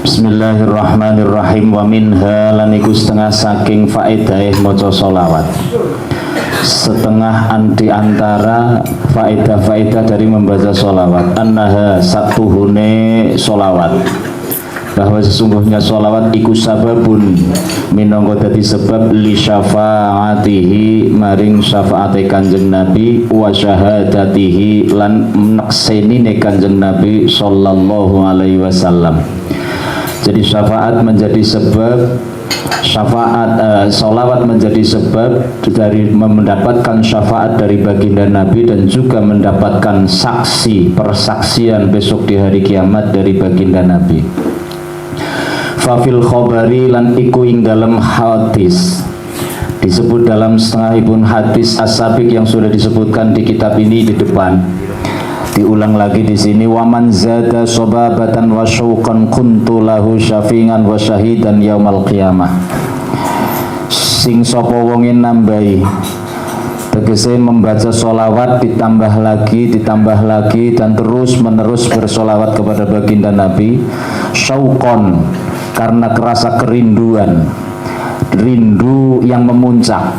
Bismillahirrahmanirrahim. Wa minha lan iku setengah saking faedah maca sholawat. Setengah di antara faedah-faedah dari membaca sholawat, annaha satuhune sholawat, bahwa sesungguhnya sholawat iku sababun minangka dadi sebab li syafaatihi maring syafaate Kanjeng Nabi wa syahadatihi lan neksenine Kanjeng Nabi sallallahu alaihi wasallam. Jadi syafaat menjadi sebab sholawat menjadi sebab dari mendapatkan syafaat dari baginda Nabi dan juga mendapatkan persaksian besok di hari kiamat dari baginda Nabi. Fafil khobari lan iku ing dalam hadis, disebut dalam setengahipun hadis as-sabiq yang sudah disebutkan di kitab ini di depan. Diulang lagi di sini, waman zada sobabatan wa syauqan kuntu lahu syafi'an wa syahidan yaumal qiyamah. Sing sapa wonge nambahi, tegese membaca sholawat ditambah lagi dan terus menerus bersolawat kepada baginda Nabi, syauqan karena kerasa kerinduan, rindu yang memuncak,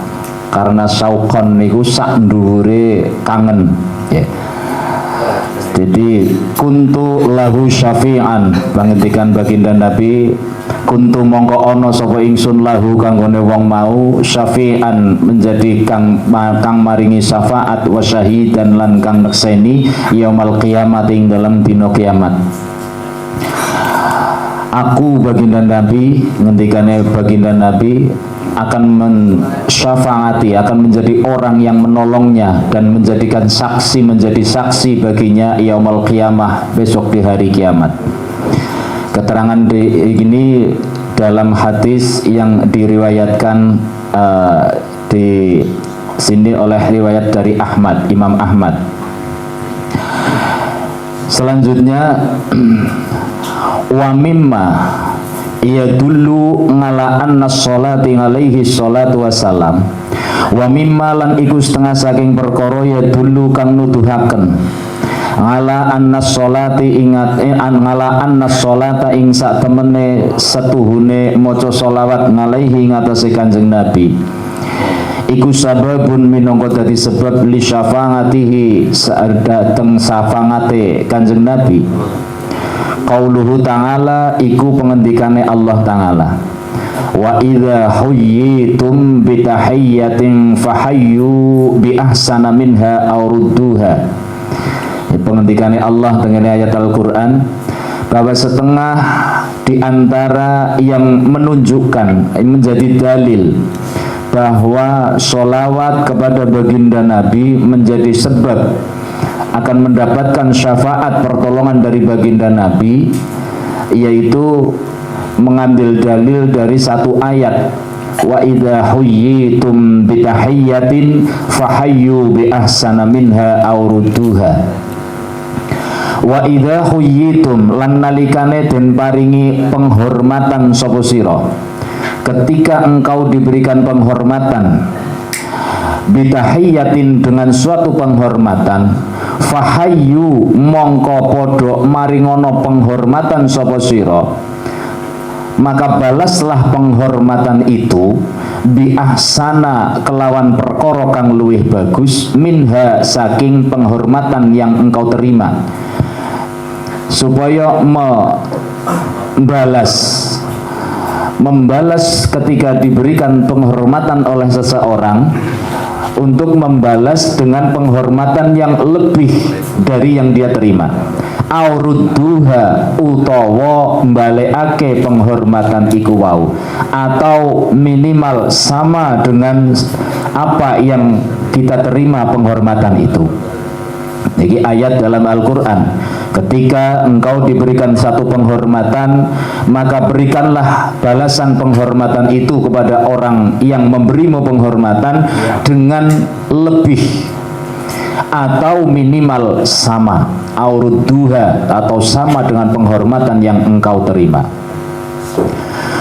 karena syauqan niku sak dhuwure kangen ya. Jadi kuntu lahu syafi'an, pangendikan baginda Nabi, kuntu mongko ana sapa ingsun lahu kanggone wong mau syafi'an menjadi kang maringi syafaat wa syahidan lan kang nekseni yaumal qiyamah ing dalam dina kiamat. Aku baginda Nabi, ngendikane baginda Nabi, akan mensyafaati, akan menjadi orang yang menolongnya dan menjadikan menjadi saksi baginya yaumal qiyamah, besok di hari kiamat. Keterangan ini dalam hadis yang diriwayatkan di sini oleh riwayat dari Ahmad, Imam Ahmad. Selanjutnya wa mimma ia dulu ngala anna sholati alaihi sholatu wassalam, wa mimma lan iku setengah saking perkara ya dulu kang nuduhaken ngala anna sholati ngala anna sholata ing sak temene setuhune maca sholawat alaihi ngatasé Kanjeng Nabi iku sababun minangka dadi sebab li syafaatihi sadateng syafaate Kanjeng Nabi. Qauluhu ta'ala iku pengendikane Allah Ta'ala, wa idza huyyitum bi tahiyyatin fahayyu bi ahsana minha aw rudduha. Pengendikane Allah dengan ayat Al-Qur'an, bahwa setengah di antara yang menunjukkan menjadi dalil bahwa sholawat kepada baginda Nabi menjadi sebab akan mendapatkan syafaat pertolongan dari baginda Nabi, yaitu mengambil dalil dari satu ayat, wa idza huyyitum bi tahiyyatin fahayyu bi ahsana minha aw rudduha. Wa idza huyyitum lan nalikane den paringi penghormatan sapa sira, ketika engkau diberikan penghormatan bitahiyyatin dengan suatu penghormatan, fahayyu mongko podo maringono penghormatan sapa sira, maka balaslah penghormatan itu bi ahsana kelawan perkara kang luwih bagus minha saking penghormatan yang engkau terima, supaya membalas ketika diberikan penghormatan oleh seseorang, untuk membalas dengan penghormatan yang lebih dari yang dia terima. Aurudduha utawa mbalekake penghormatan iku wau, atau minimal sama dengan apa yang kita terima penghormatan itu. Ini ayat dalam Al-Quran. Ketika engkau diberikan satu penghormatan, maka berikanlah balasan penghormatan itu kepada orang yang memberimu penghormatan dengan lebih atau minimal sama, aurudduha atau sama dengan penghormatan yang engkau terima.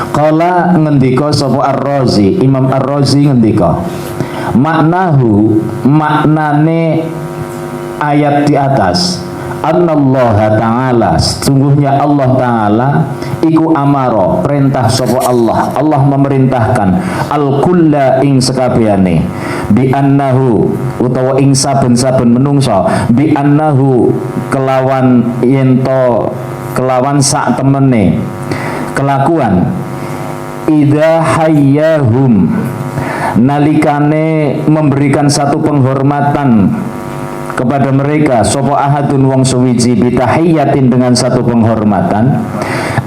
Qala ngendika sapa Ar-Razi, Imam Ar-Razi ngendika, maknahu maknane ayat di atas, annallaha ta'ala, sesungguhnya Allah Ta'ala iku amaro perintah sapa Allah memerintahkan al-kulla ing sekabehane bi annahu utawa ing saben-saben menungso bi annahu kelawan yento kelawan sak temene kelakuan idza hayyahum nalikane memberikan satu penghormatan kepada mereka sapa ahadun wong suwiji bitahiyatin dengan satu penghormatan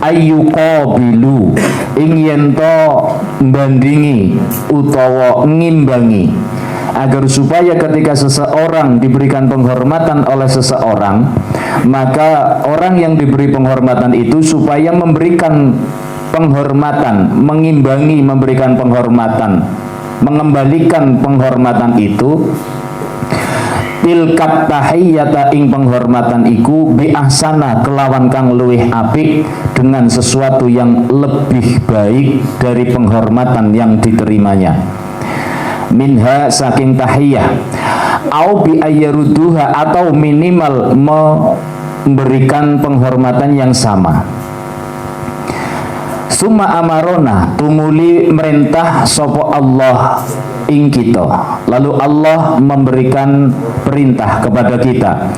ayyuqabilu ing yento bandingi utawa ngimbangi agar supaya ketika seseorang diberikan penghormatan oleh seseorang maka orang yang diberi penghormatan itu supaya memberikan penghormatan mengimbangi memberikan penghormatan mengembalikan penghormatan itu tilkat tahiyyata ing penghormatan iku bi ahsana kelawan kang luwih apik dengan sesuatu yang lebih baik dari penghormatan yang diterimanya minha saking tahiyyah au bi ayyaruduha atau minimal memberikan penghormatan yang sama. Summa amarona tumuli merintah sopo Allah ing kita. Lalu Allah memberikan perintah kepada kita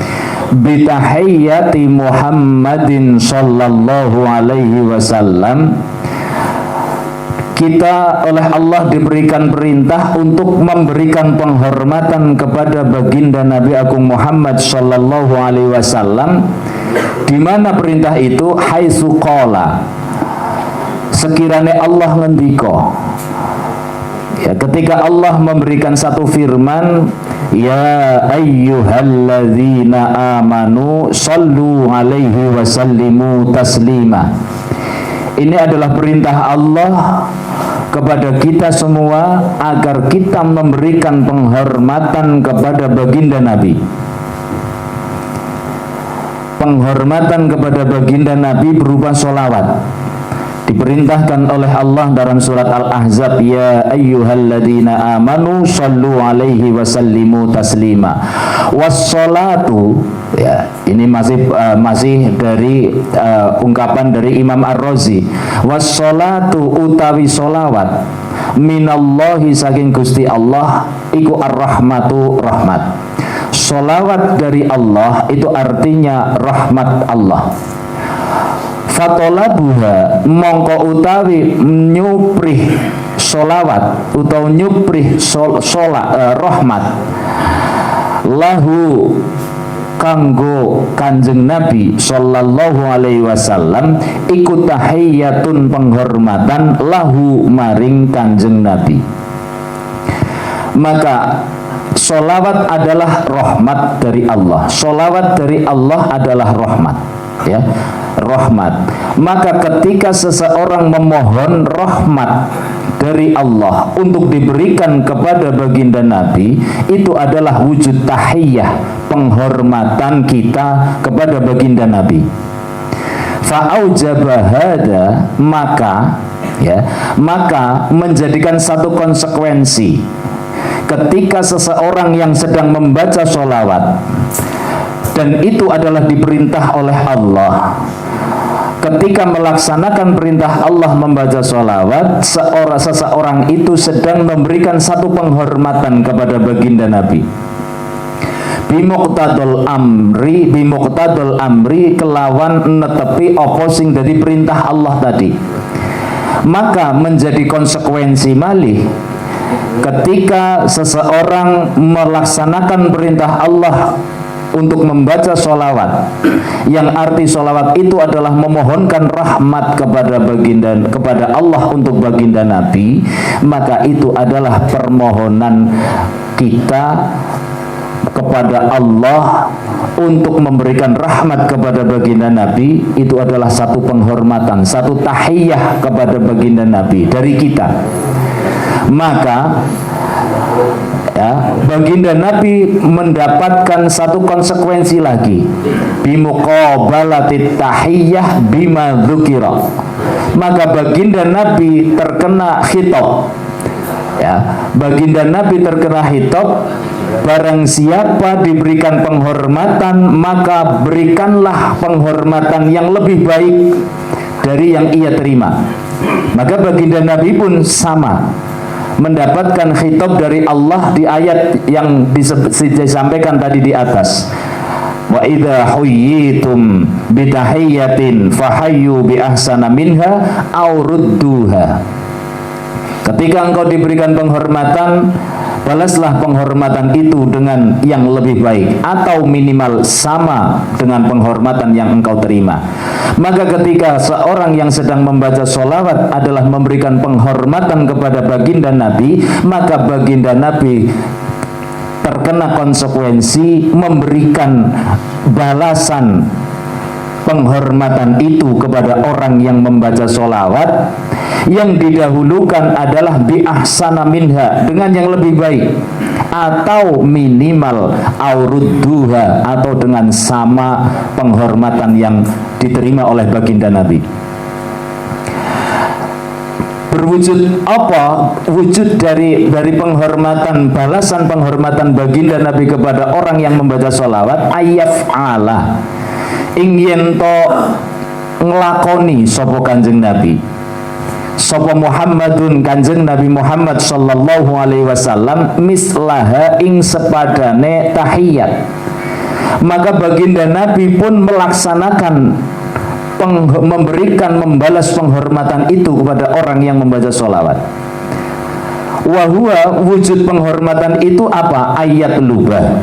bitahiyyati Muhammadin sallallahu alaihi wasallam. Kita oleh Allah diberikan perintah untuk memberikan penghormatan kepada baginda Nabi Agung Muhammad sallallahu alaihi wasallam, di mana perintah itu haitsu qala sekiranya Allah ngendika ya, ketika Allah memberikan satu firman ya ayyuhalladzina amanu sallu alaihi wasallimu taslima. Ini adalah perintah Allah kepada kita semua agar kita memberikan penghormatan kepada baginda Nabi. Penghormatan kepada baginda Nabi berupa sholawat. Diperintahkan oleh Allah dalam surat Al-Ahzab ya ayyuhalladzina amanu sallu alaihi wasallimu taslima. Wassalatu ya, ini masih dari ungkapan dari Imam Ar-Razi. Wassalatu utawi sholawat minallahi saking Gusti Allah iku ar-rahmatu rahmat. Sholawat dari Allah itu artinya rahmat Allah. Fatolabuha mongko utawi nyuprih sholawat utawa nyuprih rahmat lahu kanggo kanjeng Nabi sallallahu alaihi wasallam iku tahiyyatun penghormatan lahu maring kanjeng Nabi. Maka sholawat adalah rahmat dari Allah. Sholawat dari Allah adalah rahmat, ya, rahmat. Maka ketika seseorang memohon rahmat dari Allah untuk diberikan kepada baginda Nabi, itu adalah wujud tahiyyah, penghormatan kita kepada baginda Nabi. Fa'aujaba hada, maka menjadikan satu konsekuensi ketika seseorang yang sedang membaca sholawat dan itu adalah diperintah oleh Allah, ketika melaksanakan perintah Allah membaca sholawat, seseorang itu sedang memberikan satu penghormatan kepada baginda Nabi. Bimuqtadul amri kelawan netepi opposing dari perintah Allah tadi. Maka menjadi konsekuensi malih ketika seseorang melaksanakan perintah Allah untuk membaca sholawat, yang arti sholawat itu adalah memohonkan rahmat kepada Allah untuk baginda Nabi, maka itu adalah permohonan kita kepada Allah untuk memberikan rahmat kepada baginda Nabi. Itu adalah satu penghormatan, satu tahiyyah kepada baginda Nabi dari kita. Maka ya, baginda Nabi mendapatkan satu konsekuensi lagi, bimuqabalatit tahiyyah bima dzukira. Maka baginda Nabi terkena khitab, ya, baginda Nabi terkena khitab, barang siapa diberikan penghormatan maka berikanlah penghormatan yang lebih baik dari yang ia terima. Maka baginda Nabi pun sama, mendapatkan khitab dari Allah di ayat yang disampaikan tadi di atas. Wa idza huyyitum bitahiyyatin fahayyu bi ahsana minha aw rudduha. Ketika engkau diberikan penghormatan, balaslah penghormatan itu dengan yang lebih baik atau minimal sama dengan penghormatan yang engkau terima. Maka ketika seorang yang sedang membaca sholawat adalah memberikan penghormatan kepada baginda Nabi, maka baginda Nabi terkena konsekuensi memberikan balasan penghormatan itu kepada orang yang membaca sholawat. Yang didahulukan adalah bi ahsana minha, dengan yang lebih baik, atau minimal aurudduha, atau dengan sama penghormatan yang diterima oleh baginda Nabi. Berwujud apa? Wujud dari penghormatan, balasan penghormatan baginda Nabi kepada orang yang membaca sholawat, ayyaf'ala, ingin to ngelakoni sopo kanjeng Nabi, sopo Muhammadun kanjeng Nabi Muhammad sallallahu alaihi wasallam, mislaha ing sepadane tahiyat. Maka baginda Nabi pun melaksanakan membalas penghormatan itu kepada orang yang membaca sholawat. Wahua, wujud penghormatan itu apa? Ayat lubah,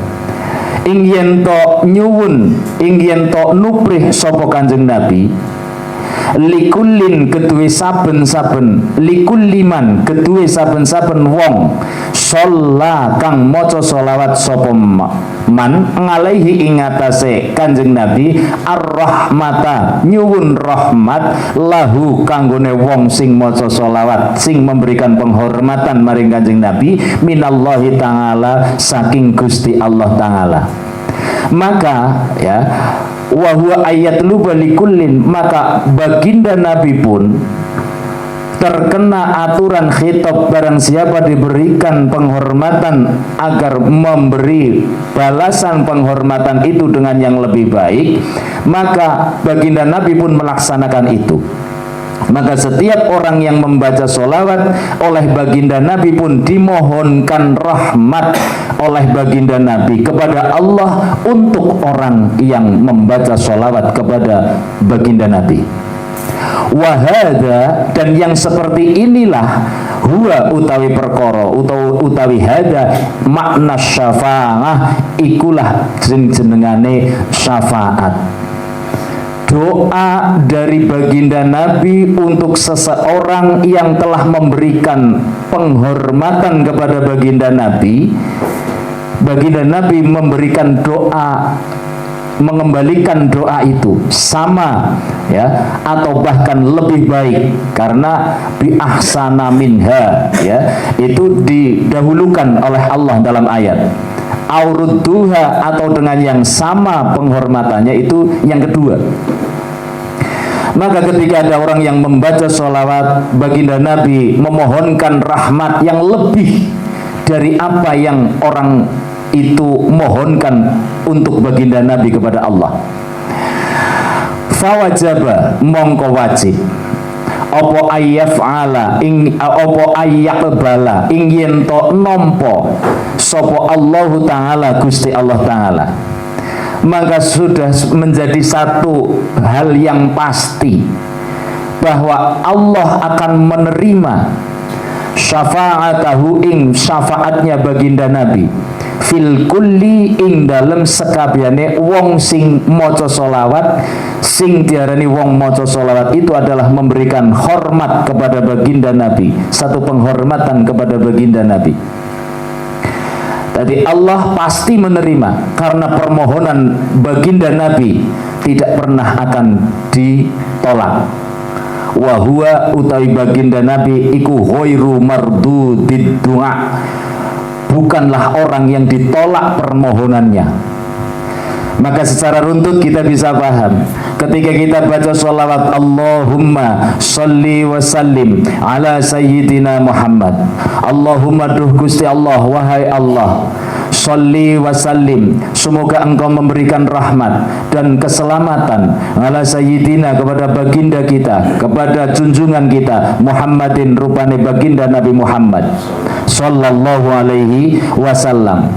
ingin to nyuwun, ingin to nuprih sopo kanjeng Nabi, likullin kedue saben-saben, likulliman kedue saben-saben wong, sholla kang maca sholawat sapa man ngalaihi ing atase kanjeng Nabi, ar-rahmata nyuwun rahmat, lahu kanggone wong sing maca sholawat, sing memberikan penghormatan maring kanjeng Nabi, minallahi ta'ala, saking Gusti Allah ta'ala. Maka ya, wahwa ayat lubalikullin, maka baginda Nabi pun terkena aturan khitab, barang siapa diberikan penghormatan agar memberi balasan penghormatan itu dengan yang lebih baik, maka baginda Nabi pun melaksanakan itu. Maka setiap orang yang membaca sholawat oleh baginda Nabi pun dimohonkan rahmat oleh baginda Nabi kepada Allah untuk orang yang membaca sholawat kepada baginda Nabi. Wahada, dan yang seperti inilah huwa utawi perkara utawi hada makna syafa'ah, ikulah jenengane syafaat. Doa dari baginda Nabi untuk seseorang yang telah memberikan penghormatan kepada baginda Nabi. Baginda Nabi memberikan doa, mengembalikan doa itu sama ya, atau bahkan lebih baik, karena bi ahsana minha ya, itu didahulukan oleh Allah dalam ayat. Aurudduha, atau dengan yang sama penghormatannya, itu yang kedua. Maka ketika ada orang yang membaca sholawat, baginda Nabi memohonkan rahmat yang lebih dari apa yang orang itu mohonkan untuk baginda Nabi kepada Allah. Fawajaba, mongko wajib opo ayyaf'ala opo ayyaqbala ingin to nompo sopo Allahu ta'ala, Gusti Allah ta'ala. Maka sudah menjadi satu hal yang pasti bahwa Allah akan menerima syafa'atahu ing syafaatnya baginda Nabi fil kulli ing dalem sekabiane wong sing maca sholawat. Sing diarani wong maca sholawat itu adalah memberikan hormat kepada baginda Nabi, satu penghormatan kepada baginda Nabi. Tadi Allah pasti menerima karena permohonan baginda Nabi tidak pernah akan ditolak. Wa huwa utawi baginda Nabi iku ghairu mardudid du'a, bukanlah orang yang ditolak permohonannya. Maka secara runtut kita bisa paham ketika kita baca sholawat Allahumma sholli wa sallim ala sayyidina Muhammad, Allahumma duh Gusti Allah, wahai Allah, Sholli wa sallim, semoga engkau memberikan rahmat dan keselamatan ala sayyidina, kepada baginda kita, kepada junjungan kita Muhammadin, rupane baginda Nabi Muhammad sallallahu alaihi wasallam.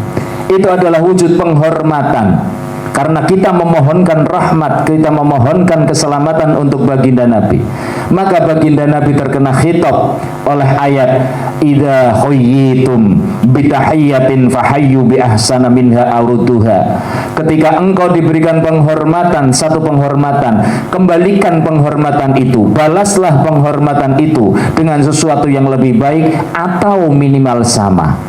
Itu adalah wujud penghormatan. Karena kita memohonkan rahmat, kita memohonkan keselamatan untuk baginda Nabi, maka baginda Nabi terkena khitab oleh ayat idza khuyyitum bitahiyyatin fahayyu bi ahsana minha awrudduha. Ketika engkau diberikan penghormatan, satu penghormatan, kembalikan penghormatan itu, balaslah penghormatan itu dengan sesuatu yang lebih baik atau minimal sama.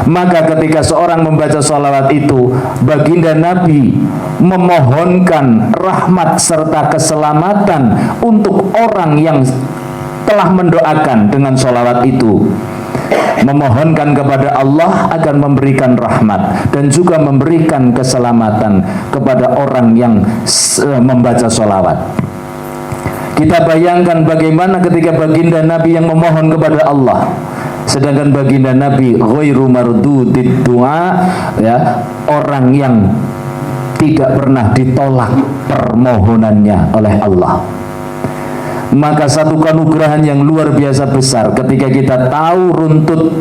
Maka ketika seorang membaca sholawat itu, baginda Nabi memohonkan rahmat serta keselamatan untuk orang yang telah mendoakan dengan sholawat itu, memohonkan kepada Allah agar memberikan rahmat dan juga memberikan keselamatan kepada orang yang membaca sholawat. Kita bayangkan bagaimana ketika baginda Nabi yang memohon kepada Allah, sedangkan baginda Nabi ghairu mardudid du'a, ya, orang yang tidak pernah ditolak permohonannya oleh Allah. Maka satu kanugrahan yang luar biasa besar ketika kita tahu runtut,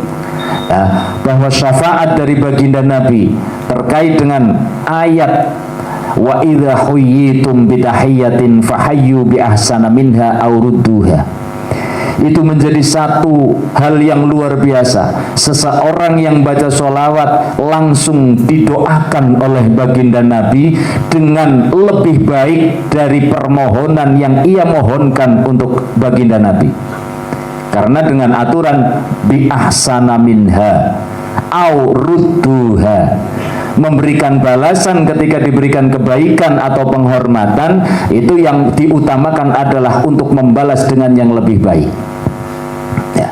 ya, bahwa syafaat dari baginda Nabi terkait dengan ayat wa idza huyyitum bitahiyyatin fahayyu bi ahsana minha aw rudduha. Itu menjadi satu hal yang luar biasa. Seseorang yang baca sholawat langsung didoakan oleh baginda Nabi dengan lebih baik dari permohonan yang ia mohonkan untuk baginda Nabi. Karena dengan aturan bi ahsana minha au rudduha, memberikan balasan ketika diberikan kebaikan atau penghormatan, itu yang diutamakan adalah untuk membalas dengan yang lebih baik. Ya,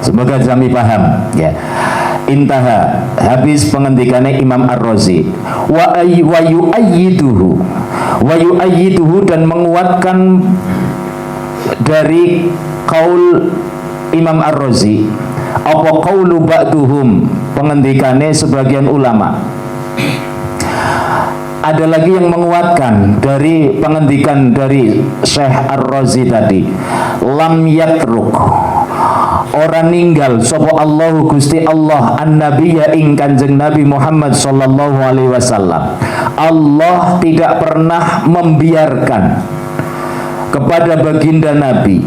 semoga kami paham. Ya, intaha, habis pengendikannya Imam Ar-Razi. Wa yu'ayyiduhu, dan menguatkan dari qaul Imam Ar-Razi apa qaulu ba'duhum, pengendikannya sebagian ulama. Ada lagi yang menguatkan dari pengendikan dari Syekh Ar-Razi tadi, lam yatruk, orang ninggal sapa Allahu Gusti Allah an-nabiyya ing Kanjeng Nabi Muhammad sallallahu alaihi wasallam. Allah tidak pernah membiarkan kepada baginda Nabi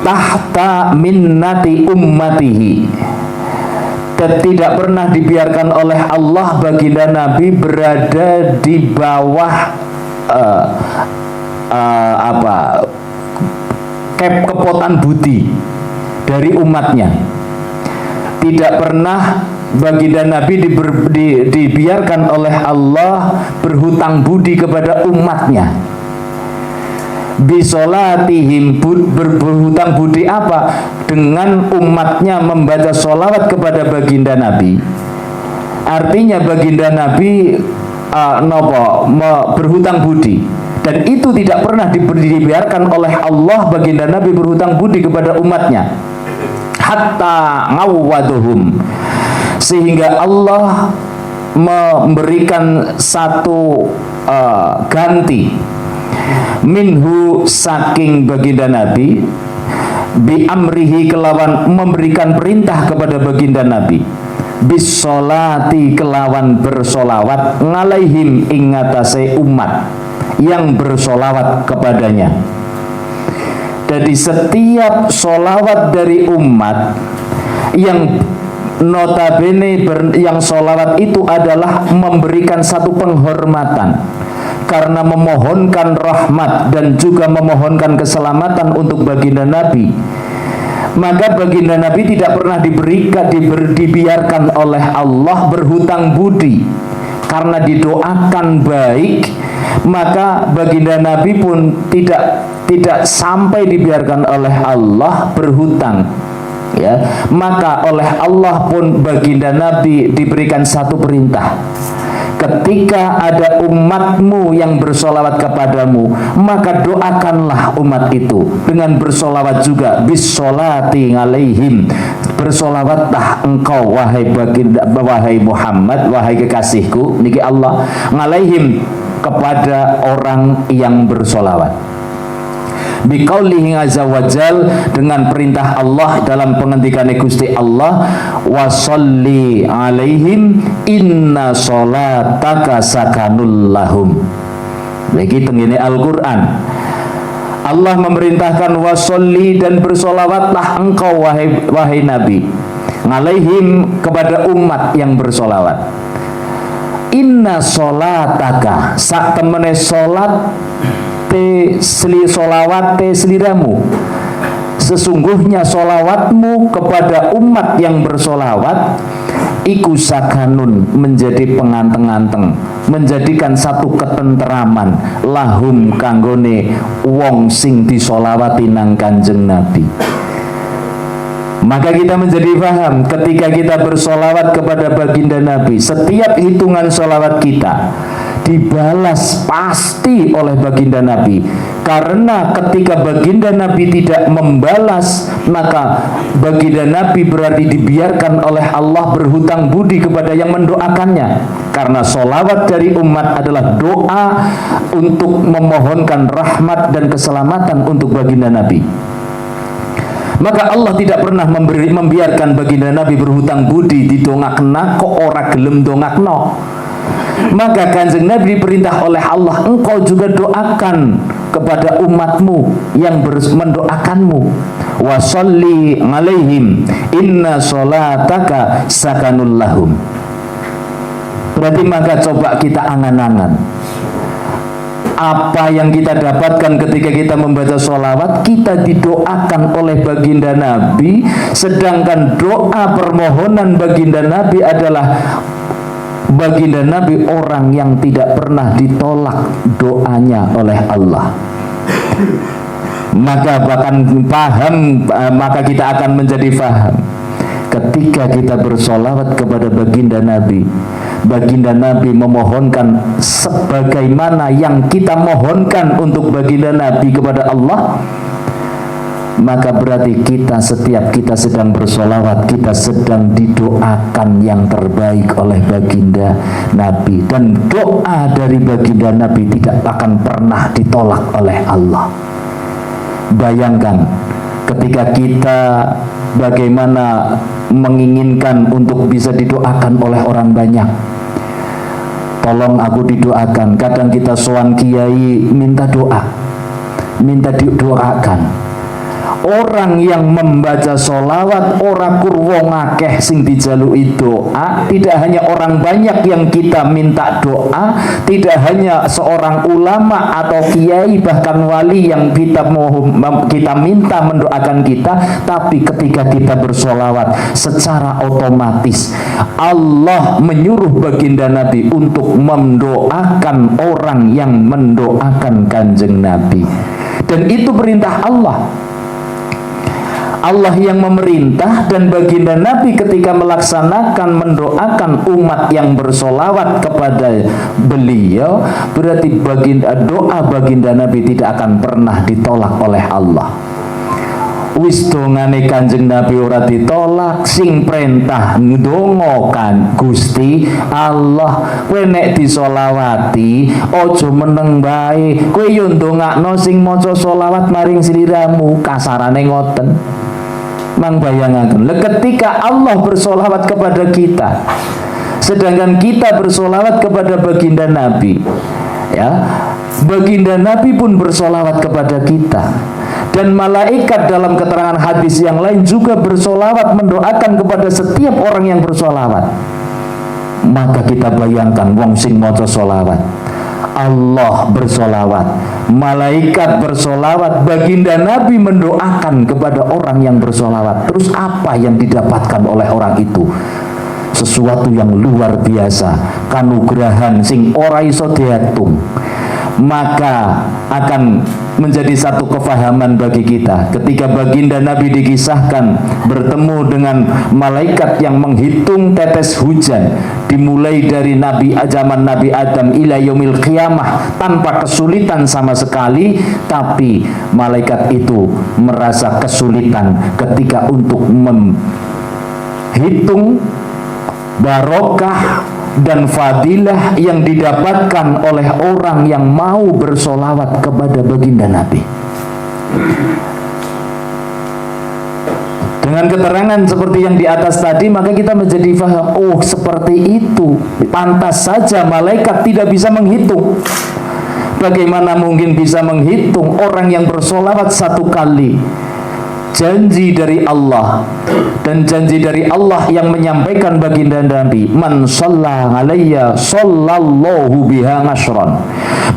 tahta minnati ummatihi, tidak pernah dibiarkan oleh Allah baginda Nabi berada di bawah kepotan budi dari umatnya. Tidak pernah baginda Nabi dibiarkan oleh Allah berhutang budi kepada umatnya. Bisolatihim, berhutang budi apa? Dengan umatnya membaca sholawat kepada baginda Nabi. Artinya baginda Nabi berhutang budi, dan itu tidak pernah dibiarkan oleh Allah baginda Nabi berhutang budi kepada umatnya. Hatta ngawwaduhum, sehingga Allah memberikan satu ganti minhu, saking baginda Nabi, bi amrihi, kelawan memberikan perintah kepada baginda Nabi, bisolati, kelawan bersolawat, ngalaihim, ingatase umat yang bersolawat kepadanya. Jadi setiap solawat dari umat yang notabene yang solawat itu adalah memberikan satu penghormatan, karena memohonkan rahmat dan juga memohonkan keselamatan untuk baginda Nabi. Maka baginda Nabi tidak pernah dibiarkan oleh Allah berhutang budi, karena didoakan baik. Maka baginda Nabi pun tidak sampai dibiarkan oleh Allah berhutang. Ya, maka oleh Allah pun baginda Nabi diberikan satu perintah. ketika ada umatmu yang bersolawat kepadamu, maka doakanlah umat itu dengan bersolawat juga. Bisolati alaihim, bersolawatlah engkau wahai baginda, wahai Muhammad, wahai kekasihku niki Allah, ngalaihim, kepada orang yang bersolawat. Biqaulihi azza wajal, dengan perintah Allah dalam pengendikan Gusti Allah, wasolli alaihim inna sholataka sakanul lahum. Lagi tengene Al-Quran, Allah memerintahkan wasolli, dan bersolawatlah engkau wahai Nabi, ngalaihim, kepada umat yang bersolawat. Inna sholataka, sak temene sholat solawat seliramu, sesungguhnya solawatmu kepada umat yang bersolawat iku sakanun, menjadi penganteng-anteng, menjadikan satu ketenteraman, lahum kanggone wong sing disolawati nang Kanjeng Nabi. Maka kita menjadi paham ketika kita bersolawat kepada baginda Nabi, setiap hitungan solawat kita dibalas pasti oleh baginda Nabi, karena ketika baginda Nabi tidak membalas, maka baginda Nabi berarti dibiarkan oleh Allah berhutang budi kepada yang mendoakannya, karena solawat dari umat adalah doa untuk memohonkan rahmat dan keselamatan untuk baginda Nabi. Maka Allah tidak pernah membiarkan baginda Nabi berhutang budi didongakna kok ora gelem dongakno. Maka Kanjeng Nabi diperintah oleh Allah, engkau juga doakan kepada umatmu yang mendoakanmu. Wasolli alaihim inna sholataka sakanul lahum. Berarti maka coba kita angan-angan, apa yang kita dapatkan ketika kita membaca sholawat, kita didoakan oleh baginda Nabi, sedangkan doa permohonan baginda Nabi adalah baginda Nabi orang yang tidak pernah ditolak doanya oleh Allah. Maka maka kita akan menjadi paham ketika kita bersolawat kepada baginda Nabi, baginda Nabi memohonkan sebagaimana yang kita mohonkan untuk baginda Nabi kepada Allah, maka berarti setiap kita sedang bersolawat, kita sedang didoakan yang terbaik oleh baginda Nabi, dan doa dari baginda Nabi tidak akan pernah ditolak oleh Allah. Bayangkan ketika kita bagaimana menginginkan untuk bisa didoakan oleh orang banyak. Tolong aku didoakan. Kadang kita sowan kiai minta doa, minta didoakan. Orang yang membaca sholawat ora kurwong akeh sing dijalui doa. Tidak hanya orang banyak yang kita minta doa, tidak hanya seorang ulama atau kiai bahkan wali yang kita minta mendoakan kita, tapi ketika kita bersolawat secara otomatis Allah menyuruh baginda Nabi untuk mendoakan orang yang mendoakan Kanjeng Nabi, dan itu perintah Allah. Allah yang memerintah, dan baginda Nabi ketika melaksanakan mendoakan umat yang bersolawat kepada beliau, berarti doa baginda Nabi tidak akan pernah ditolak oleh Allah. Wis dongane Kanjeng Nabi ora ditolak, sing perintah ndongakan Gusti Allah. Kowe nek disolawati aja meneng bae, kowe yo ndongakno sing maca selawat maring sliramu, kasarane ngoten. Mang bayangaken, ketika Allah bersolawat kepada kita, sedangkan kita bersolawat kepada baginda Nabi, ya, baginda Nabi pun bersolawat kepada kita, dan malaikat dalam keterangan hadis yang lain juga bersolawat mendoakan kepada setiap orang yang bersolawat. Maka kita bayangkan wong sing maca solawat, Allah bersolawat, malaikat bersolawat, baginda Nabi mendoakan kepada orang yang bersolawat. Terus apa yang didapatkan oleh orang itu? Sesuatu yang luar biasa, kanugrahan sing ora iso diatung. Maka akan menjadi satu kefahaman bagi kita ketika baginda Nabi dikisahkan bertemu dengan malaikat yang menghitung tetes hujan dimulai dari zaman Nabi Adam ila yaumil qiyamah tanpa kesulitan sama sekali, tapi malaikat itu merasa kesulitan ketika untuk menghitung barokah dan fadilah yang didapatkan oleh orang yang mau bersolawat kepada baginda Nabi. Dengan keterangan seperti yang di atas tadi, maka kita menjadi faham, oh seperti itu. Pantas saja malaikat tidak bisa menghitung. Bagaimana mungkin bisa menghitung orang yang bersolawat satu kali? Janji dari Allah, dan janji dari Allah yang menyampaikan baginda Nabi, man shalla alayya sallallahu biha nashran.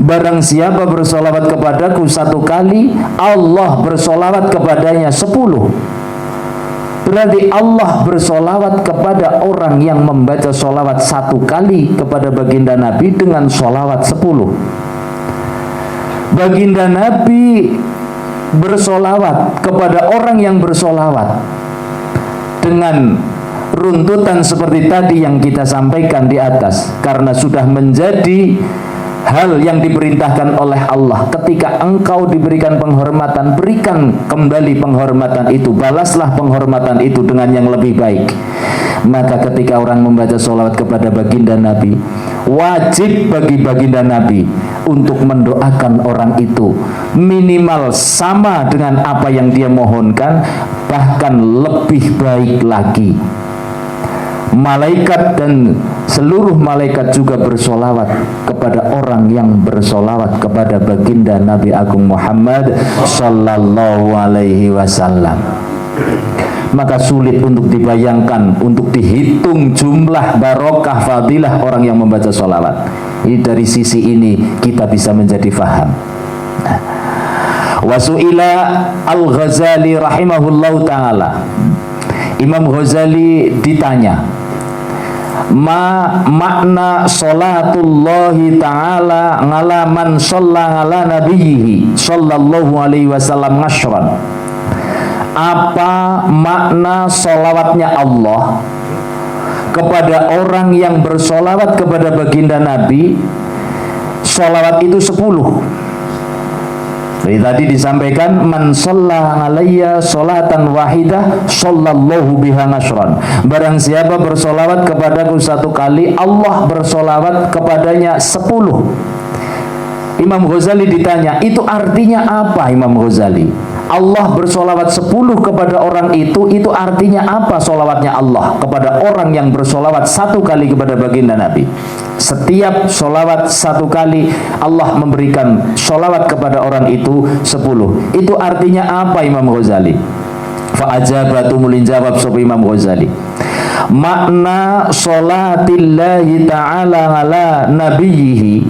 Barang siapa bersolawat kepadaku satu kali, Allah bersolawat kepadanya 10. Berarti Allah bersolawat kepada orang yang membaca solawat satu kali kepada baginda Nabi dengan solawat 10. Baginda Nabi bersolawat kepada orang yang bersolawat dengan runtutan seperti tadi yang kita sampaikan di atas, karena sudah menjadi hal yang diperintahkan oleh Allah. Ketika engkau diberikan penghormatan, berikan kembali penghormatan itu, balaslah penghormatan itu dengan yang lebih baik. Maka ketika orang membaca sholawat kepada baginda Nabi, wajib bagi baginda Nabi untuk mendoakan orang itu minimal sama dengan apa yang dia mohonkan, bahkan lebih baik lagi. Malaikat dan seluruh malaikat juga bersolawat kepada orang yang bersolawat kepada baginda Nabi Agung Muhammad Sallallahu Alaihi Wasallam. Maka sulit untuk dibayangkan, untuk dihitung jumlah barokah fadilah orang yang membaca solawat. Ini dari sisi ini kita bisa menjadi faham. Wasu'ila Al-Ghazali rahimahullahu ta'ala, Imam Ghazali ditanya, makna salatullahi ta'ala ngala man shalla ala nabiyhi sallallahu alaihi wasallam nashran. Apa makna solawatnya Allah kepada orang yang bersolawat kepada baginda Nabi? Solawat itu 10. Jadi tadi disampaikan man shalla alayya sholatan wahidah sallallahu biha nashran. Barang siapa bersolawat kepadaku satu kali, Allah bersolawat kepadanya 10. Imam Ghazali ditanya, itu artinya apa Imam Ghazali? Allah bersolawat 10 kepada orang itu artinya apa solawatnya Allah kepada orang yang bersolawat satu kali kepada baginda Nabi? Setiap solawat satu kali Allah memberikan solawat kepada orang itu 10. Itu artinya apa Imam Ghazali? Fa'ajabatu mulin jawab sopa Imam Ghazali, makna solatillahi ta'ala ala nabiyhi,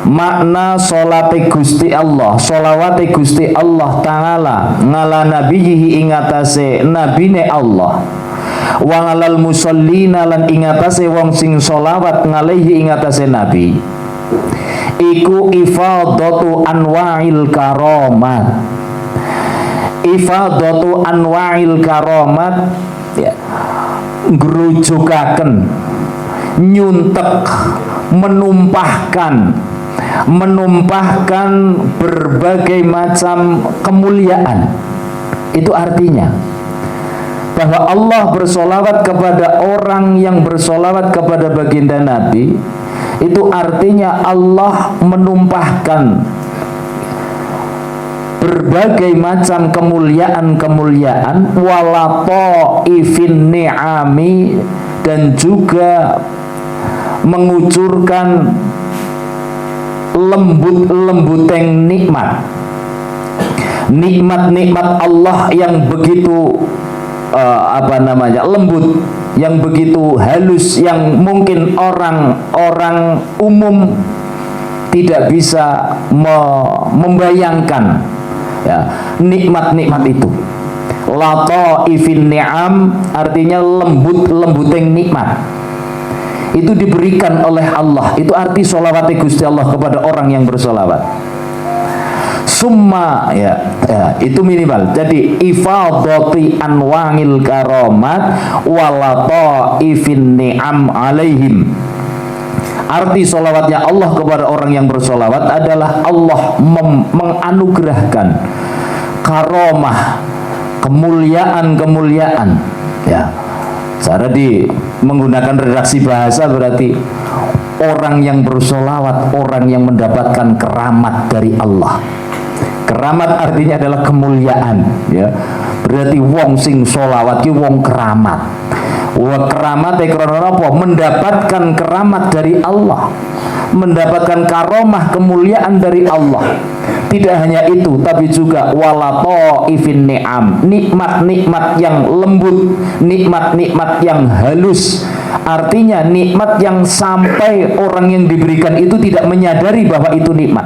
makna solate Gusti Allah, solawate Gusti Allah Ta'ala ngala nabiyihi ingatase nabine Allah, wa ngalal musallina lan ingatase wong sing solawat ngalehi ingatase nabi, iku ifadatu anwa'il karomat. Ifadatu anwa'il karomat, ya, ngrujukaken, nyuntek, menumpahkan berbagai macam kemuliaan. Itu artinya bahwa Allah bersolawat kepada orang yang bersolawat kepada baginda Nabi. Itu artinya Allah menumpahkan berbagai macam kemuliaan-kemuliaan, walato ifin ni'ami, dan juga mengucurkan lembut-lembuteng nikmat Allah yang begitu lembut, yang begitu halus, yang mungkin orang umum tidak bisa membayangkan, ya, nikmat-nikmat itu. Lataifin ni'am artinya lembut-lembuteng nikmat. Itu diberikan oleh Allah. Itu arti solawat Gusti Allah kepada orang yang bersolawat. summa itu minimal. Jadi ifadati anwangil karomat walato ifin ni'am alaihim. Arti solawatnya Allah kepada orang yang bersolawat adalah Allah menganugerahkan karomah, kemuliaan-kemuliaan. Ya, cara menggunakan redaksi bahasa berarti orang yang bersolawat, orang yang mendapatkan keramat dari Allah. Keramat artinya adalah kemuliaan, ya. Berarti wong sing solawat ki wong keramat. Wa keramat apa? Mendapatkan keramat dari Allah, mendapatkan karomah kemuliaan dari Allah. Tidak hanya itu, tapi juga walato ifin ni'am, nikmat-nikmat yang lembut, nikmat-nikmat yang halus. Artinya nikmat yang sampai orang yang diberikan itu tidak menyadari bahwa itu nikmat,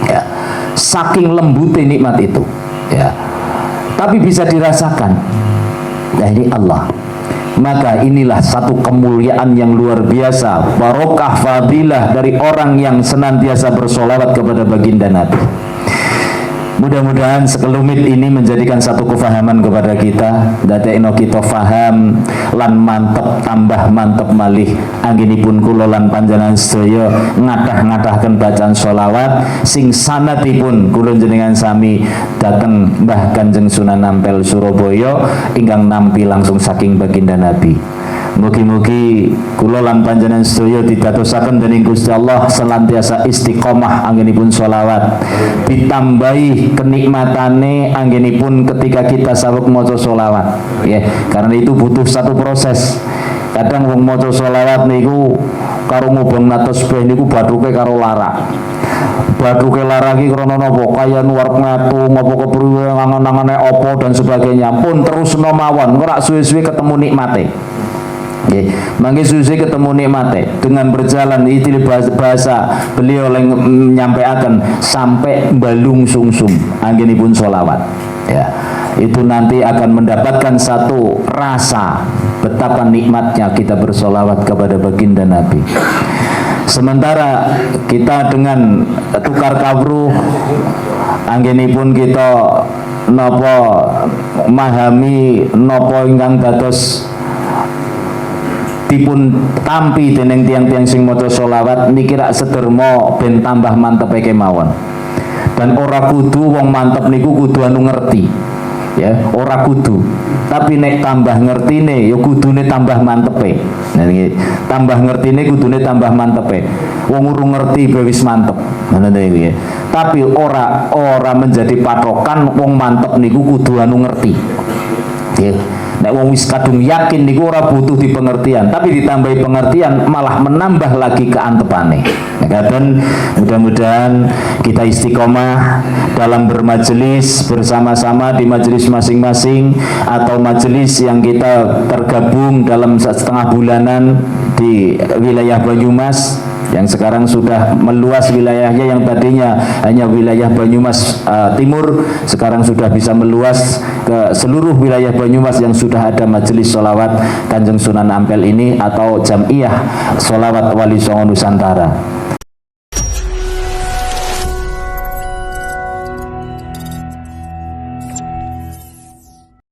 ya. Saking lembutnya nikmat itu, ya. Tapi bisa dirasakan. Nah, ini Allah. Maka inilah satu kemuliaan yang luar biasa, barokah fadilah dari orang yang senantiasa bersolawat kepada baginda Nabi. Mudah-mudahan sekelumit ini menjadikan satu kefahaman kepada kita, dadekno kita faham lan mantep, tambah mantep malih anggenipun kula lan panjenengan sedaya ngadah-ngadahken bacaan sholawat sing sanadipun kula jenengan sami dateng Mbah Kanjeng Sunan Ampel Surabaya ingkang nampi langsung saking baginda Nabi. Mugi-mugi kula lan panjenengan sedaya didatosaken dening Gusti Allah senantiasa istiqomah anggenipun sholawat, ditambahi kenikmatane anggenipun ketika kita saweg maca sholawat, ya. Karena itu butuh satu proses. Kadang wong maca sholawat niku karo ngubeng tasbih niku bathuke karo lara. Bathuke lara iki krana napa? Kaya nuwar ngatu ngapa kepriwe angan-angane apa dan sebagainya. Pun terus mawon, ora suwe-suwe ketemu nikmate. Mangke susi ketemu nikmate dengan berjalan itu bahasa beliau menyampaikan sampai balung sungsum anggenipun sholawat, ya. Itu nanti akan mendapatkan satu rasa betapa nikmatnya kita bersolawat kepada baginda Nabi. Sementara kita dengan tukar kawruh anggenipun kita napa memahami napa ingkang dados dipun tampi dening tiang-tiang sing maca sholawat niki rak sederma ben tambah mantep kemawon. Dan ora kudu wong mantep niku kudu anu ngerti, ya, ora kudu. Tapi nek tambah ngertine ya kudune tambah mantepe. Nah niki tambah ngertine kudune tambah mantepe. Wong urung ngerti wis mantep. Ngono iki. Tapi ora menjadi patokan wong mantep niku kudu anu ngerti. Nggih. Nek wong wis kadung yakin niku ora butuh di pengertian, tapi ditambahi pengertian malah menambah lagi keantepane. Dan mudah-mudahan kita istiqomah dalam bermajelis bersama-sama di majelis masing-masing atau majelis yang kita tergabung dalam setengah bulanan di wilayah Banyumas yang sekarang sudah meluas wilayahnya, yang tadinya hanya wilayah Banyumas Timur sekarang sudah bisa meluas ke seluruh wilayah Banyumas yang sudah ada majelis sholawat Kanjeng Sunan Ampel ini atau Jam'iyah Sholawat Wali Songo Nusantara.